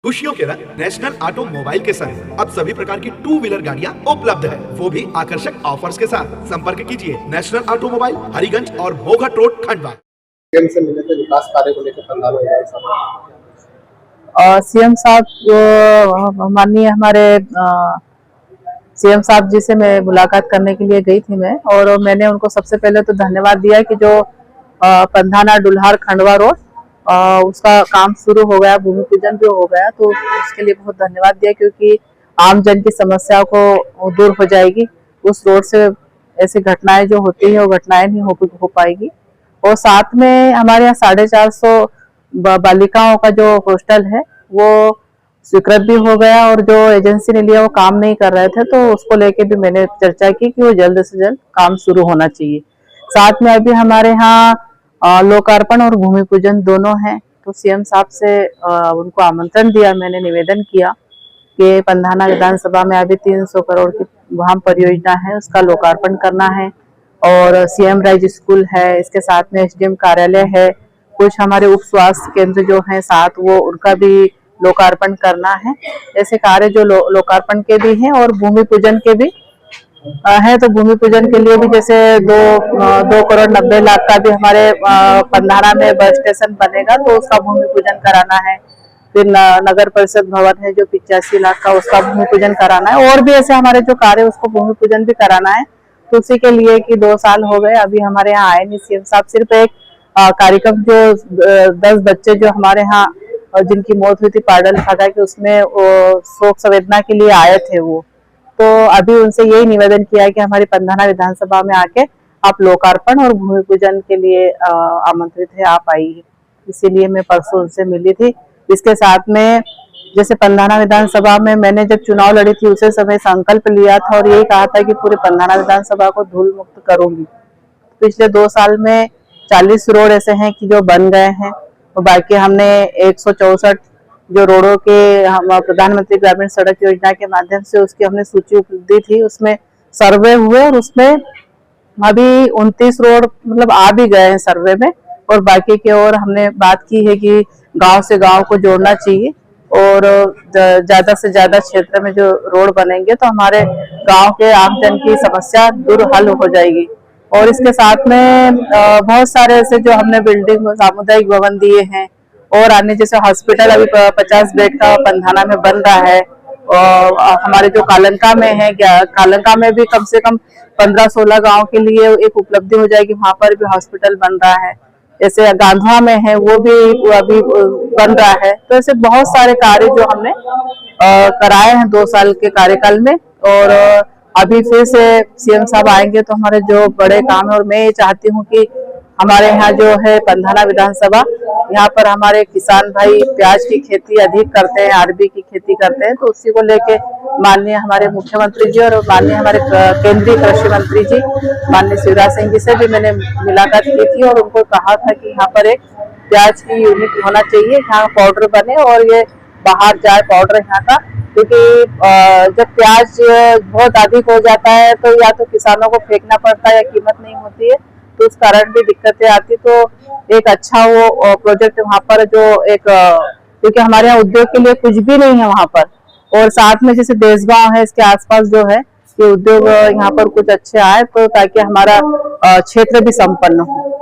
खुशियों के रंग नेशनल ऑटोमोबाइल के संग अब सभी प्रकार की टू व्हीलर गाड़ियां उपलब्ध है, वो भी आकर्षक ऑफर्स के साथ। संपर्क कीजिए नेशनल ऑटोमोबाइल, हरिगंज और भोगट रोड, खंडवा। सीएम से मिले थे विकास कार्य को लेकर पंडाल सीएम साहब माननीय हमारे सीएम साहब जी से मैं मुलाकात करने के लिए गई थी मैं, और मैंने उनको सबसे पहले तो धन्यवाद दिया कि जो पंधाना डुल्हार खंडवा रोड उसका काम शुरू हो गया, भूमि पूजन भी हो गया, तो उसके लिए बहुत धन्यवाद दिया, क्योंकि आम जन की समस्या को दूर हो जाएगी। उस रोड से ऐसी घटनाएं जो होती है वो घटनाएं नहीं हो पाएगी। और साथ में हमारे यहाँ 450 बालिकाओं का जो हॉस्टल है वो स्वीकृत भी हो गया, और जो एजेंसी ने लिया वो काम नहीं कर रहे थे, तो उसको लेके भी मैंने चर्चा की कि वो जल्द से जल्द काम शुरू होना चाहिए। साथ में अभी हमारे यहाँ लोकार्पण और भूमि पूजन दोनों हैं, तो सीएम साहब से उनको आमंत्रण दिया, मैंने निवेदन किया कि पंधाना विधानसभा में अभी 300 करोड़ की वहां परियोजना है, उसका लोकार्पण करना है, और सीएम राइज स्कूल है, इसके साथ में एसडीएम कार्यालय है, कुछ हमारे उप स्वास्थ्य केंद्र जो है साथ वो उनका भी लोकार्पण करना है। ऐसे कार्य जो लोकार्पण के भी हैं और भूमि पूजन के भी है, तो भूमि पूजन के लिए भी जैसे 2 करोड़ 90 लाख का भी हमारे पंधाना में बस स्टेशन बनेगा, तो उसका भूमि पूजन कराना है। फिर नगर परिषद भवन है जो 85 लाख का, उसका भूमि पूजन कराना है, और भी ऐसे हमारे जो कार्य उसको भूमि पूजन भी कराना है। तो उसी के लिए कि 2 साल हो गए अभी हमारे यहाँ आए नहीं सीएम साहब। सिर्फ एक कार्यक्रम जो 10 बच्चे जो हमारे यहाँ जिनकी मौत हुई थी पाडल फाटा के, उसमें शोक संवेदना के लिए आए थे वो, तो अभी उनसे यही निवेदन किया है कि हमारी पंधाना विधानसभा में आके आप लोकार्पण और भूमि पूजन के लिए आमंत्रित है, आप आइए। इसीलिए मैं परसों उनसे मिली थी। इसके साथ में जैसे पंधाना विधानसभा में मैंने जब चुनाव लड़ी थी उसे समय संकल्प लिया था और यही कहा था कि पूरे पंधाना विधानसभा को धूल मुक्त करूंगी। पिछले 2 साल में 40 रोड ऐसे हैं कि जो बन गए हैं, और बाकी हमने 164 जो रोडों के हम प्रधानमंत्री ग्रामीण सड़क योजना के माध्यम से उसकी हमने सूची उपलब्धि थी, उसमें सर्वे हुए, और उसमें अभी 29 रोड मतलब आ भी गए हैं सर्वे में, और बाकी के और हमने बात की है कि गांव से गांव को जोड़ना चाहिए, और ज्यादा से ज्यादा क्षेत्र में जो रोड बनेंगे तो हमारे गांव के आमजन की समस्या दूर हल हो जाएगी। और इसके साथ में बहुत सारे ऐसे जो हमने बिल्डिंग सामुदायिक भवन दिए हैं, और अन्य जैसे हॉस्पिटल अभी 50 बेड का पंधाना में बन रहा है, और हमारे जो कालंका में है, कालंका में भी कम से कम 15-16 गांव के लिए एक उपलब्धि हो जाएगी, वहां पर भी हॉस्पिटल बन रहा है। जैसे गांधवा में है वो भी अभी बन रहा है। तो ऐसे बहुत सारे कार्य जो हमने कराए हैं 2 साल के कार्यकाल में, और अभी फिर से सीएम साहब आएंगे तो हमारे जो बड़े काम है, और मैं ये चाहती हूँ कि हमारे यहाँ जो है पंधाना विधानसभा, यहाँ पर हमारे किसान भाई प्याज की खेती अधिक करते हैं, अरबी की खेती करते हैं, तो उसी को लेके माननीय हमारे मुख्यमंत्री जी और माननीय हमारे केंद्रीय कृषि मंत्री जी माननीय शिवराज सिंह जी से भी मैंने मुलाकात की थी, और उनको कहा था कि यहाँ पर एक प्याज की यूनिट होना चाहिए, यहाँ पाउडर बने और ये बाहर जाए पाउडर यहाँ का, क्योंकि जब प्याज बहुत अधिक हो जाता है तो या तो किसानों को फेंकना पड़ता है या कीमत नहीं होती है, तो उस कारण भी दिक्कतें आती। तो एक अच्छा वो प्रोजेक्ट वहाँ पर जो एक, क्योंकि हमारे यहाँ उद्योग के लिए कुछ भी नहीं है वहाँ पर, और साथ में जैसे देशगांव है इसके आसपास जो है कि उद्योग यहाँ पर कुछ अच्छे आए, तो ताकि हमारा क्षेत्र भी संपन्न हो।